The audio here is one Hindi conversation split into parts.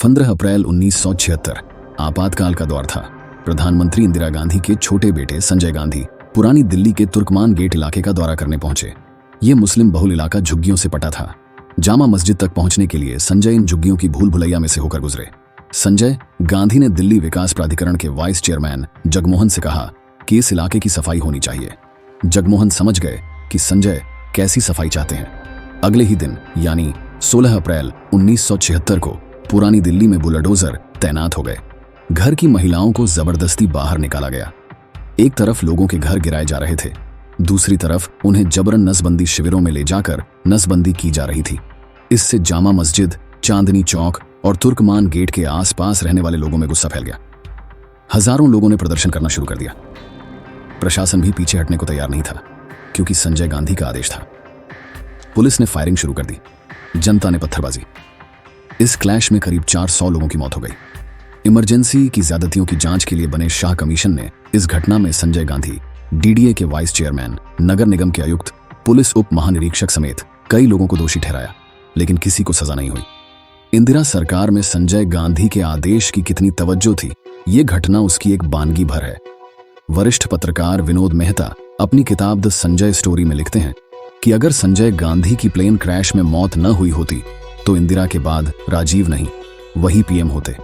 15 अप्रैल 1976 आपातकाल का दौर था। प्रधानमंत्री इंदिरा गांधी के छोटे बेटे संजय गांधी पुरानी दिल्ली के तुर्कमान गेट इलाके का दौरा करने पहुंचे। ये मुस्लिम बहुल इलाका झुग्गियों से पटा था। जामा मस्जिद तक पहुंचने के लिए संजय इन झुग्गियों की भूल भुलैया में से होकर गुजरे। संजय गांधी ने दिल्ली विकास प्राधिकरण के वाइस चेयरमैन जगमोहन से कहा कि इस इलाके की सफाई होनी चाहिए। जगमोहन समझ गए कि संजय कैसी सफाई चाहते हैं। अगले ही दिन यानी 16 अप्रैल 1976 को पुरानी दिल्ली में बुलडोजर तैनात हो गए। घर की महिलाओं को जबरदस्ती बाहर निकाला गया। एक तरफ लोगों के घर गिराए जा रहे थे, दूसरी तरफ उन्हें जबरन नसबंदी शिविरों में ले जाकर नसबंदी की जा रही थी। इससे जामा मस्जिद, चांदनी चौक और तुर्कमान गेट के आसपास रहने वाले लोगों में गुस्सा फैल गया। हजारों लोगों ने प्रदर्शन करना शुरू कर दिया। प्रशासन भी पीछे हटने को तैयार नहीं था, क्योंकि संजय गांधी का आदेश था। पुलिस ने फायरिंग शुरू कर दी, जनता ने पत्थरबाजी। इस क्लैश में करीब 400 लोगों की मौत हो गई। इमरजेंसी की ज्यादतियों की जांच के लिए बने शाह कमीशन ने इस घटना में संजय गांधी, डीडीए के वाइस चेयरमैन, नगर निगम के आयुक्त, पुलिस उप महानिरीक्षक समेत कई लोगों को दोषी ठहराया, लेकिन किसी को सजा नहीं हुई। इंदिरा सरकार में संजय गांधी के आदेश की कितनी तवज्जो थी, ये घटना उसकी एक बानगी भर है। वरिष्ठ पत्रकार विनोद मेहता अपनी किताब द संजय स्टोरी में लिखते हैं कि अगर संजय गांधी की प्लेन क्रैश में मौत न हुई होती तो इंदिरा के बाद राजीव नहीं, वही पीएम होते।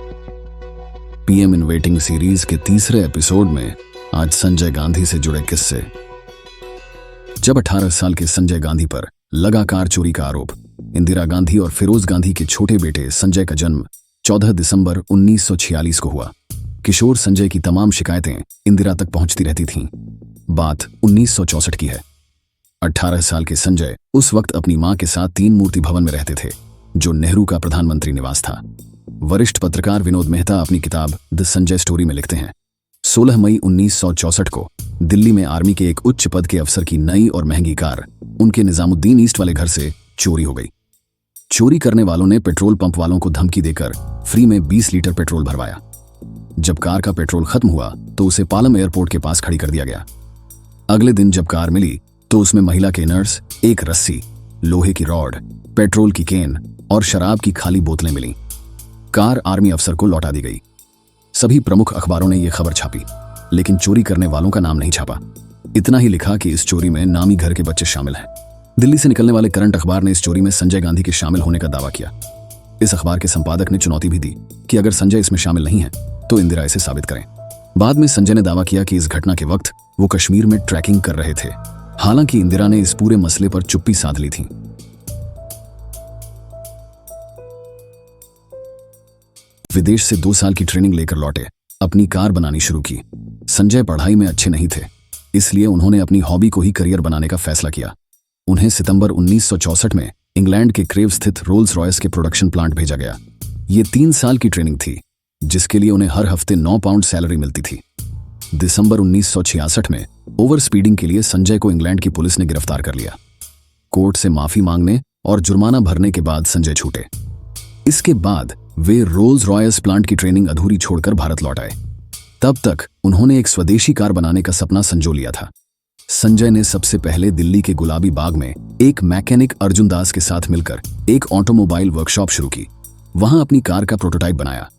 पीएम इन वेटिंग सीरीज के तीसरे एपिसोड में आज संजय गांधी से जुड़े किस्से। जब 18 साल के संजय गांधी पर लगातार चोरी का आरोप, इंदिरा गांधी और फिरोज गांधी के छोटे बेटे संजय का जन्म 14 दिसंबर 1946 को हुआ। किशोर संजय की तमाम शिकायतें इंदिरा तक पहुंचती रहती थीं। बात 1964 की है। 18 साल के संजय उस वक्त अपनी मां के साथ 3 मूर्ति भवन में रहते थे, जो नेहरू का प्रधानमंत्री निवास था। वरिष्ठ पत्रकार विनोद मेहता अपनी किताब द संजय स्टोरी में लिखते हैं, 16 मई 1964 को दिल्ली में आर्मी के एक उच्च पद के अफसर की नई और महंगी कार उनके निजामुद्दीन ईस्ट वाले घर से चोरी हो गई। चोरी करने वालों ने पेट्रोल पंप वालों को धमकी देकर फ्री में 20 लीटर पेट्रोल भरवाया। जब कार का पेट्रोल खत्म हुआ तो उसे पालम एयरपोर्ट के पास खड़ी कर दिया गया। अगले दिन जब कार मिली तो उसमें महिला के नर्स, एक रस्सी, लोहे की रॉड, पेट्रोल की केन और शराब की खाली बोतलें मिली। कार आर्मी अफसर को लौटा दी गई। सभी प्रमुख अखबारों ने यह खबर छापी, लेकिन चोरी करने वालों का नाम नहीं छापा। इतना ही लिखा कि इस चोरी में नामी घर के बच्चे शामिल हैं। दिल्ली से निकलने वाले करंट अखबार ने इस चोरी में संजय गांधी के शामिल होने का दावा किया। इस अखबार के संपादक ने चुनौती भी दी कि अगर संजय इसमें शामिल नहीं है तो इंदिरा इसे साबित करें। बाद में संजय ने दावा किया कि इस घटना के वक्त वो कश्मीर में ट्रैकिंग कर रहे थे। हालांकि इंदिरा ने इस पूरे मसले पर चुप्पी साध ली थी। विदेश से 2 साल की ट्रेनिंग लेकर लौटे, अपनी कार बनानी शुरू की। संजय पढ़ाई में अच्छे नहीं थे, इसलिए उन्होंने अपनी हॉबी को ही करियर बनाने का फैसला किया। उन्हें सितंबर 1964 में इंग्लैंड के क्रेव स्थित रोल्स रॉयस के प्रोडक्शन प्लांट भेजा गया। ये 3 साल की ट्रेनिंग थी, जिसके लिए उन्हें हर हफ्ते 9 पाउंड सैलरी मिलती थी। दिसंबर 1966 में ओवर स्पीडिंग के लिए संजय को इंग्लैंड की पुलिस ने गिरफ्तार कर लिया। कोर्ट से माफी मांगने और जुर्माना भरने के बाद संजय छूटे। इसके बाद वे रोल्स रॉयस प्लांट की ट्रेनिंग अधूरी छोड़कर भारत लौट आए। तब तक उन्होंने एक स्वदेशी कार बनाने का सपना संजो लिया था। संजय ने सबसे पहले दिल्ली के गुलाबी बाग में एक मैकेनिक अर्जुन दास के साथ मिलकर एक ऑटोमोबाइल वर्कशॉप शुरू की। वहां अपनी कार का प्रोटोटाइप बनाया।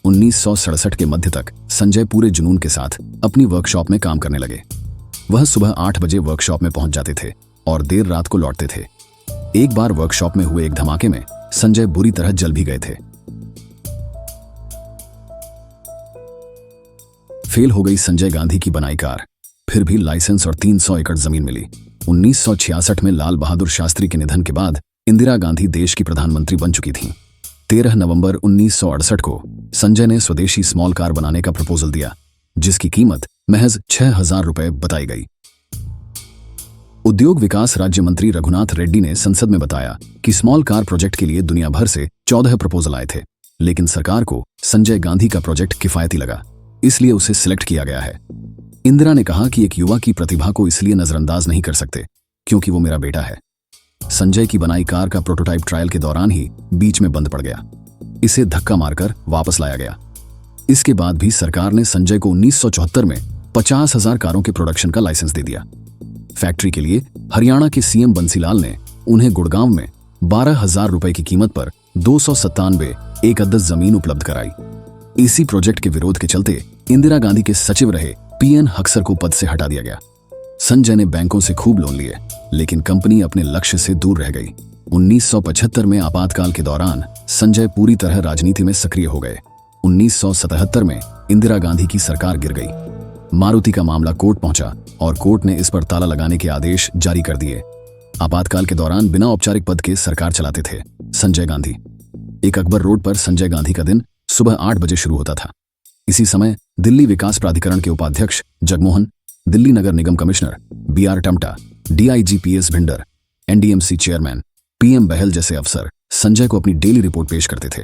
1967 के मध्य तक संजय पूरे जुनून के साथ अपनी वर्कशॉप में काम करने लगे। वह सुबह 8 बजे वर्कशॉप में पहुंच जाते थे और देर रात को लौटते थे। एक बार वर्कशॉप में हुए एक धमाके में संजय बुरी तरह जल भी गए थे। फेल हो गई संजय गांधी की बनाई कार। फिर भी लाइसेंस और 300 एकड़ जमीन मिली। 1966 में लाल बहादुर शास्त्री के निधन के बाद इंदिरा गांधी देश की प्रधानमंत्री बन चुकी थीं। 13 नवंबर 1968 को संजय ने स्वदेशी स्मॉल कार बनाने का प्रपोजल दिया, जिसकी कीमत महज 6000 रुपए बताई गई। उद्योग विकास राज्य मंत्री रघुनाथ रेड्डी ने संसद में बताया कि स्मॉल कार प्रोजेक्ट के लिए दुनिया भर से 14 प्रपोजल आए थे, लेकिन सरकार को संजय गांधी का प्रोजेक्ट किफायती लगा, इसलिए उसे सिलेक्ट किया गया है। इंदिरा ने कहा कि एक युवा की प्रतिभा को इसलिए नजरअंदाज नहीं कर सकते क्योंकि वो मेरा बेटा है। संजय की बनाई कार का प्रोटोटाइप ट्रायल के दौरान ही बीच में बंद पड़ गया। इसे धक्का मारकर वापस लाया गया। इसके बाद भी सरकार ने संजय को 1974 में 50,000 कारों के प्रोडक्शन का लाइसेंस दे दिया। फैक्ट्री के लिए हरियाणा के सीएम बंसीलाल ने उन्हें गुड़गांव में 12,000 रुपए की कीमत पर 297 एक अद्दस जमीन उपलब्ध कराई। इसी प्रोजेक्ट के विरोध के चलते इंदिरा गांधी के सचिव रहे पीएन हक्सर को पद से हटा दिया गया। संजय ने बैंकों से खूब लोन लिए, लेकिन कंपनी अपने लक्ष्य से दूर रह गई। 1975 में आपातकाल के दौरान संजय पूरी तरह राजनीति में सक्रिय हो गए। 1977 में इंदिरा गांधी की सरकार गिर गई। मारुति का मामला कोर्ट पहुंचा और कोर्ट ने इस पर ताला लगाने के आदेश जारी कर दिए। आपातकाल के दौरान बिना औपचारिक पद के सरकार चलाते थे संजय गांधी। एक अकबर रोड पर संजय गांधी का दिन सुबह 8 बजे शुरू होता था। इसी समय दिल्ली विकास प्राधिकरण के उपाध्यक्ष जगमोहन, दिल्ली नगर निगम commissioner BR Tamta, DIG PS Bhinder, NDMC chairman PM Bahl जैसे अफसर संजय को अपनी डेली रिपोर्ट पेश करते थे।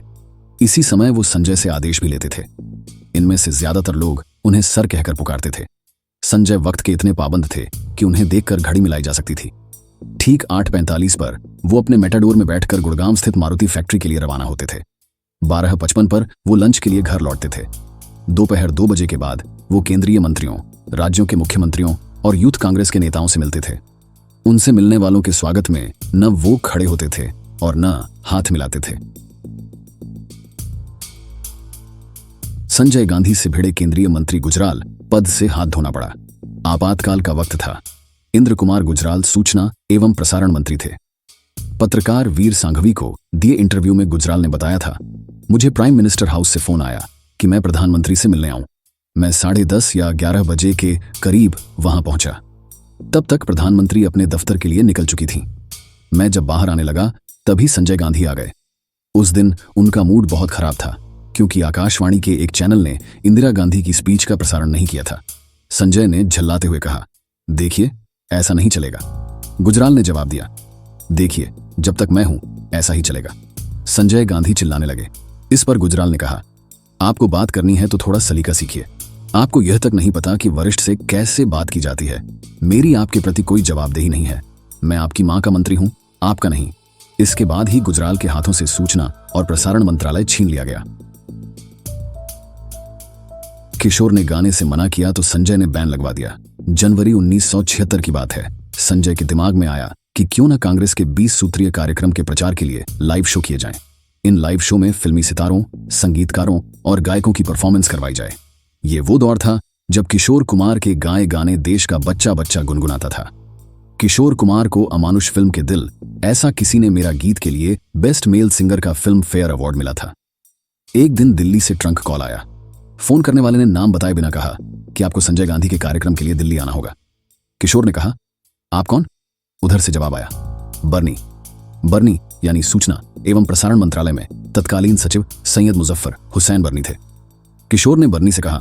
इसी समय वो संजय से आदेश भी लेते थे। इनमें से ज्यादातर लोग उन्हें सर कहकर पुकारते थे। संजय वक्त के इतने पाबंद थे कि उन्हें देखकर घड़ी मिलाई जा सकती थी। ठीक 8:45 पर वो अपने मेटाडोर में बैठकर गुड़गांव स्थित मारुति फैक्ट्री के लिए रवाना होते थे। 12:55 पर वो लंच के लिए घर लौटते थे। दोपहर 2 बजे के बाद वो केंद्रीय मंत्रियों, राज्यों के मुख्यमंत्रियों और यूथ कांग्रेस के नेताओं से मिलते थे। उनसे मिलने वालों के स्वागत में न वो खड़े होते थे और न हाथ मिलाते थे। संजय गांधी से भिड़े केंद्रीय मंत्री गुजराल पद से हाथ धोना पड़ा। आपातकाल का वक्त था। इंद्र कुमार गुजराल सूचना एवं प्रसारण मंत्री थे। पत्रकार वीर सांघवी को दिए इंटरव्यू में गुजराल ने बताया था, मुझे प्राइम मिनिस्टर हाउस से फोन आया कि मैं प्रधानमंत्री से मिलने आऊं। मैं 10:30 या 11 बजे के करीब वहां पहुंचा। तब तक प्रधानमंत्री अपने दफ्तर के लिए निकल चुकी थी। मैं जब बाहर आने लगा तभी संजय गांधी आ गए। उस दिन उनका मूड बहुत खराब था क्योंकि आकाशवाणी के एक चैनल ने इंदिरा गांधी की स्पीच का प्रसारण नहीं किया था। संजय ने झल्लाते हुए कहा, देखिए ऐसा नहीं चलेगा। गुजराल ने जवाब दिया, देखिए जब तक मैं हूं ऐसा ही चलेगा। संजय गांधी चिल्लाने लगे। इस पर गुजराल ने कहा, आपको बात करनी है तो थोड़ा सलीका सीखिए। आपको यह तक नहीं पता कि वरिष्ठ से कैसे बात की जाती है। मेरी आपके प्रति कोई जवाबदेही नहीं है। मैं आपकी मां का मंत्री हूं, आपका नहीं। इसके बाद ही गुजराल के हाथों से सूचना और प्रसारण मंत्रालय छीन लिया गया। किशोर ने गाने से मना किया तो संजय ने बैन लगवा दिया। जनवरी 1976 की बात है। संजय के दिमाग में आया कि क्यों न कांग्रेस के 20 सूत्रीय कार्यक्रम के प्रचार के लिए लाइव शो किए जाएं। इन लाइव शो में फिल्मी सितारों, संगीतकारों और गायकों की परफॉर्मेंस करवाई जाए। ये वो दौर था जब किशोर कुमार के गाए गाने देश का बच्चा बच्चा गुनगुनाता था। किशोर कुमार को अमानुष फिल्म के दिल ऐसा किसी ने मेरा गीत के लिए बेस्ट मेल सिंगर का फिल्म फेयर अवार्ड मिला था। एक दिन दिल्ली से ट्रंक कॉल आया। फोन करने वाले ने नाम बताए बिना कहा कि आपको संजय गांधी के कार्यक्रम के लिए दिल्ली आना होगा। किशोर ने कहा, आप कौन? उधर से जवाब आया, बर्नी यानी सूचना एवं प्रसारण मंत्रालय में तत्कालीन सचिव सैयद मुजफ्फर हुसैन बर्नी थे। किशोर ने बर्नी से कहा,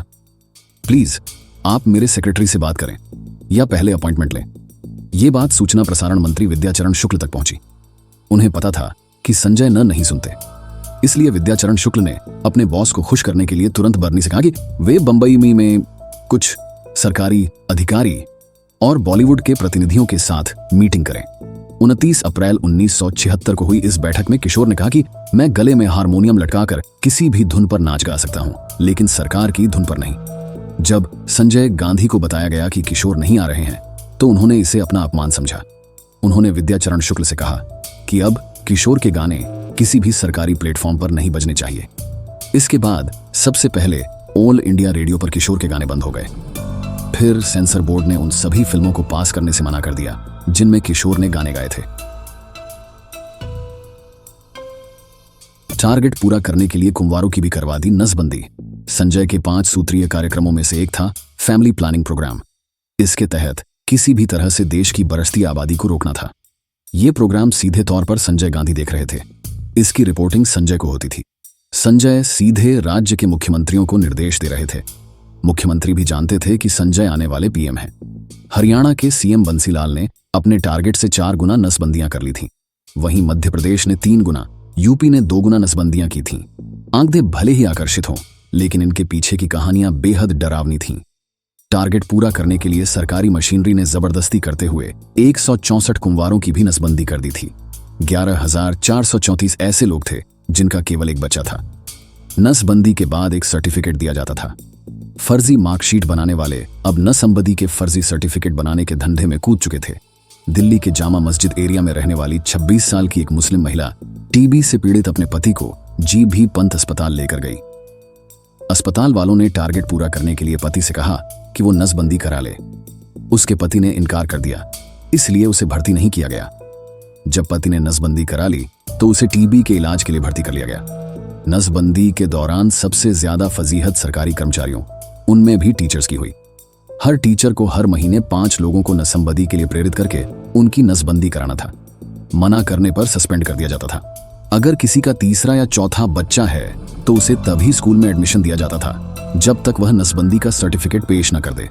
प्लीज आप मेरे सेक्रेटरी से बात करें या पहले अपॉइंटमेंट लें। यह बात सूचना प्रसारण मंत्री विद्याचरण शुक्ल तक पहुंची। उन्हें पता था कि संजय नहीं सुनते, इसलिए विद्याचरण शुक्ल ने अपने बॉस को खुश करने के लिए तुरंत बर्नी से कहा कि वे बंबई में कुछ सरकारी अधिकारी और बॉलीवुड के प्रतिनिधियों के साथ मीटिंग करें। 29 अप्रैल 1976 को हुई इस बैठक में किशोर ने कहा कि मैं गले में हारमोनियम लटकाकर किसी भी धुन पर नाच गा सकता हूं, लेकिन सरकार की धुन पर नहीं। जब संजय गांधी को बताया गया कि किशोर नहीं आ रहे हैं तो उन्होंने इसे अपना अपमान समझा। उन्होंने विद्याचरण शुक्ल से कहा कि अब किशोर के गाने किसी भी सरकारी प्लेटफॉर्म पर नहीं बजने चाहिए। इसके बाद सबसे पहले ऑल इंडिया रेडियो पर किशोर के गाने बंद हो गए। फिर सेंसर बोर्ड ने उन सभी फिल्मों को पास करने से मना कर दिया जिनमें किशोर ने गाने गाए थे। टारगेट पूरा करने के लिए कुंवारों की भी करवा दी नसबंदी। संजय के 5 सूत्रीय कार्यक्रमों में से एक था फैमिली प्लानिंग प्रोग्राम। इसके तहत किसी भी तरह से देश की बढ़ती आबादी को रोकना था। यह प्रोग्राम सीधे तौर पर संजय गांधी देख रहे थे। इसकी रिपोर्टिंग संजय को होती थी। संजय सीधे राज्य के मुख्यमंत्रियों को निर्देश दे रहे थे। मुख्यमंत्री भी जानते थे कि संजय आने वाले पीएम हैं। हरियाणा के सीएम बंसीलाल ने अपने टारगेट से 4 गुना नसबंदियां कर ली थीं। वहीं मध्य प्रदेश ने 3 गुना, यूपी ने 2 गुना नसबंदियां की थीं। आंकड़े भले ही आकर्षित हों, लेकिन इनके पीछे की कहानियां बेहद डरावनी थीं। टारगेट पूरा करने के लिए सरकारी मशीनरी ने जबरदस्ती करते हुए 164 कुंवारों की भी नसबंदी कर दी थी। 11,434 ऐसे लोग थे जिनका केवल एक बच्चा था। नसबंदी के बाद एक सर्टिफिकेट दिया जाता था। फर्जी मार्कशीट बनाने वाले अब नसबंदी के फर्जी सर्टिफिकेट बनाने के धंधे में कूद चुके थे। दिल्ली के जामा मस्जिद एरिया में रहने वाली 26 साल की एक मुस्लिम महिला टीबी से पीड़ित अपने पति को जी.भी. पंत अस्पताल लेकर गई। अस्पताल वालों ने टारगेट पूरा करने के लिए पति से कहा कि वो नसबंदी करा ले। उसके पति ने इनकार कर दिया, इसलिए उसे भर्ती नहीं किया गया। जब पति ने नसबंदी करा ली तो उसे टीबी के इलाज के लिए भर्ती कर लिया गया। नसबंदी के दौरान सबसे ज्यादा फजीहत सरकारी कर्मचारियों, उनमें भी टीचर्स की हुई। हर टीचर को हर महीने 5 लोगों को नसबंदी के लिए प्रेरित करके उनकी नसबंदी कराना था। मना करने पर सस्पेंड कर दिया जाता था। अगर किसी का तीसरा या चौथा बच्चा है तो उसे तभी स्कूल में एडमिशन दिया जाता था जब तक वह नसबंदी का सर्टिफिकेट पेश न कर दे।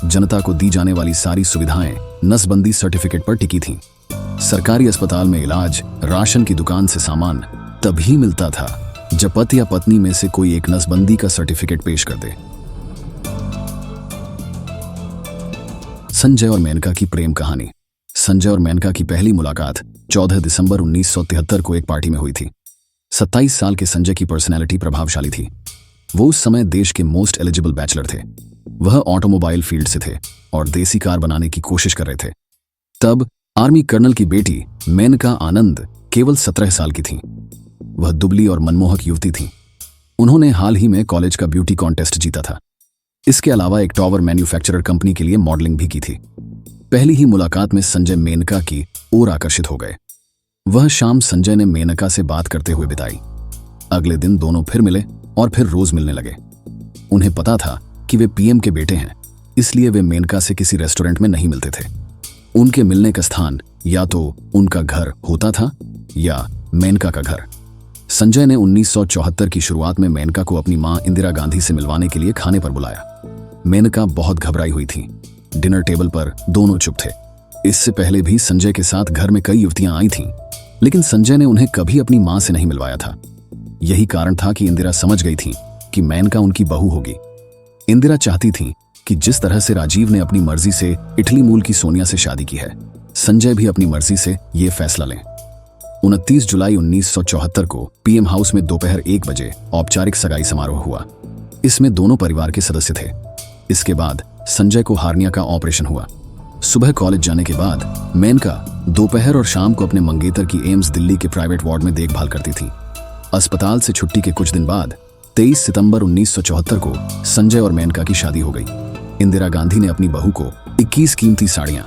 जनता को दी जाने वाली सारी सुविधाएं नसबंदी सर्टिफिकेट पर टिकी थीं। सरकारी अस्पताल में इलाज, राशन की दुकान से सामान तभी मिलता था जब पति या पत्नी में से कोई एक नसबंदी का सर्टिफिकेट पेश कर दे। संजय और मेनका की प्रेम कहानी। संजय और मेनका की पहली मुलाकात 14 दिसंबर 1973 को एक पार्टी में हुई थी। 27 साल के संजय की पर्सनैलिटी प्रभावशाली थी। वो उस समय देश के मोस्ट एलिजिबल बैचलर थे। वह ऑटोमोबाइल फील्ड से थे और देसी कार बनाने की कोशिश कर रहे थे। तब आर्मी कर्नल की बेटी मेनका आनंद केवल 17 साल की थी। वह दुबली और मनमोहक युवती थी। उन्होंने हाल ही में कॉलेज का ब्यूटी कॉन्टेस्ट जीता था। इसके अलावा एक टॉवर मैन्युफैक्चरर कंपनी के लिए मॉडलिंग भी की थी। पहली ही मुलाकात में संजय मेनका की ओर आकर्षित हो गए। वह शाम संजय ने मेनका से बात करते हुए बिताई। अगले दिन दोनों फिर मिले और फिर रोज मिलने लगे। उन्हें पता था कि वे पीएम के बेटे हैं, इसलिए वे मेनका से किसी रेस्टोरेंट में नहीं मिलते थे। उनके मिलने का स्थान या तो उनका घर होता था या मेनका का घर। संजय ने 1974 की शुरुआत में मेनका को अपनी मां इंदिरा गांधी से मिलवाने के लिए खाने पर बुलाया। मेनका बहुत घबराई हुई थी। डिनर टेबल पर दोनों चुप थे। इससे पहले भी संजय के साथ घर में कई युवतियां आई थीं, लेकिन संजय ने उन्हें कभी अपनी मां से नहीं मिलवाया था। यही कारण था कि इंदिरा समझ गई थी कि मेनका उनकी बहू होगी। इंदिरा चाहती थी कि जिस तरह से राजीव ने अपनी मर्जी से इटली मूल की सोनिया से शादी की है, संजय भी अपनी मर्जी से ये फैसला लें। 29 जुलाई 1974 को पीएम हाउस में दोपहर 1 बजे औपचारिक सगाई समारोह हुआ। इसमें दोनों परिवार के सदस्य थे। इसके बाद संजय को हार्निया का ऑपरेशन हुआ। सुबह कॉलेज जाने के बाद मेनका दोपहर और शाम को अपने मंगेतर की एम्स दिल्ली के प्राइवेट वार्ड में देखभाल करती थी। अस्पताल से छुट्टी के कुछ दिन बाद 23 सितंबर 1974 को संजय और मेनका की शादी हो गई। इंदिरा गांधी ने अपनी बहू को 21 कीमती साड़ियां,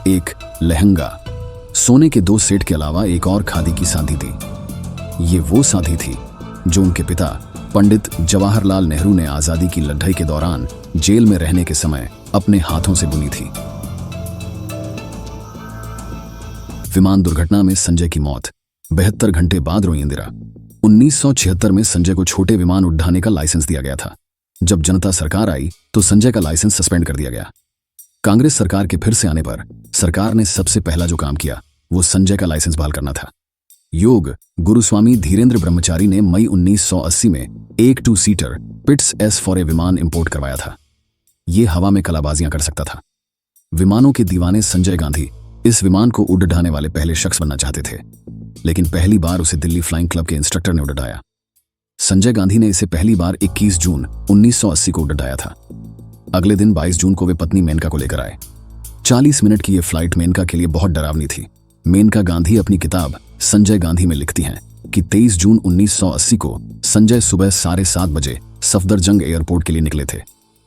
एक लहंगा, सोने के 2 सेट के अलावा एक और खादी की साधी दी। ये वो साधी थी जो उनके पिता पंडित जवाहरलाल नेहरू ने आजादी की लड़ाई के दौरान जेल में रहने के समय अपने हाथों से बुनी थी। विमान दुर्घटना में संजय की मौत। 72 घंटे बाद रोई इंदिरा। 1976 में संजय को छोटे विमान उड़ाने का लाइसेंस दिया गया था। जब जनता सरकार आई तो संजय का लाइसेंस सस्पेंड कर दिया गया। कांग्रेस सरकार के फिर से आने पर सरकार ने सबसे पहला जो काम किया वो संजय का लाइसेंस बहाल करना था। योग गुरुस्वामी धीरेन्द्र ब्रह्मचारी ने मई 1980 में एक 2 सीटर पिट्स S-4A विमान इंपोर्ट करवाया था। ये हवा में कलाबाजियां कर सकता था। विमानों के दीवाने संजय गांधी इस विमान को उड़ ढाने वाले पहले शख्स बनना चाहते थे, लेकिन पहली बार उसे दिल्ली फ्लाइंग क्लब के इंस्ट्रक्टर ने उड़ ढाया। संजय गांधी ने इसे पहली बार 21 जून 1980 को उड़ ढाया था। अगले दिन 22 जून को वे पत्नी मेनका को लेकर आए। 40 मिनट की यह फ्लाइट मेनका के लिए बहुत डरावनी थी। मेनका गांधी अपनी किताब संजय गांधी में लिखती हैं कि 23 जून 1980 को संजय सुबह 7:30 बजे सफदरजंग एयरपोर्ट के लिए निकले थे।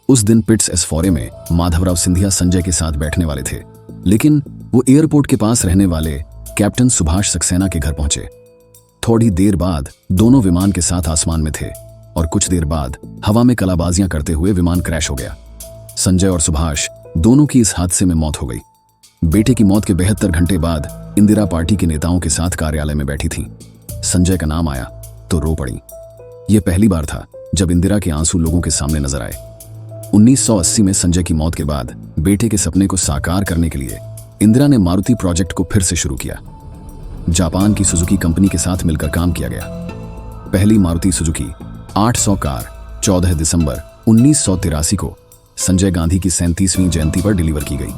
उस दिन पिट्स S-4A में माधवराव सिंधिया संजय के साथ बैठने वाले थे, लेकिन वो एयरपोर्ट के पास रहने वाले कैप्टन सुभाष सक्सेना के घर पहुंचे। थोड़ी देर बाद दोनों विमान के साथ आसमान में थे और कुछ देर बाद हवा में कलाबाजियां करते हुए विमान क्रैश हो गया। संजय और सुभाष दोनों की इस हादसे में मौत हो गई। बेटे की मौत के 72 घंटे बाद इंदिरा पार्टी के नेताओं के साथ कार्यालय में बैठी थी। संजय का नाम आया तो रो पड़ी। यह पहली बार था जब इंदिरा के आंसू लोगों के सामने नजर आए। 1980 में संजय की मौत के बाद बेटे के सपने को साकार करने के लिए इंदिरा ने मारुति प्रोजेक्ट को फिर से शुरू किया। जापान की सुजुकी कंपनी के साथ मिलकर काम किया गया। पहली मारुति सुजुकी 800 कार 14 दिसंबर 1983 को संजय गांधी की 37वीं जयंती पर डिलीवर की गई।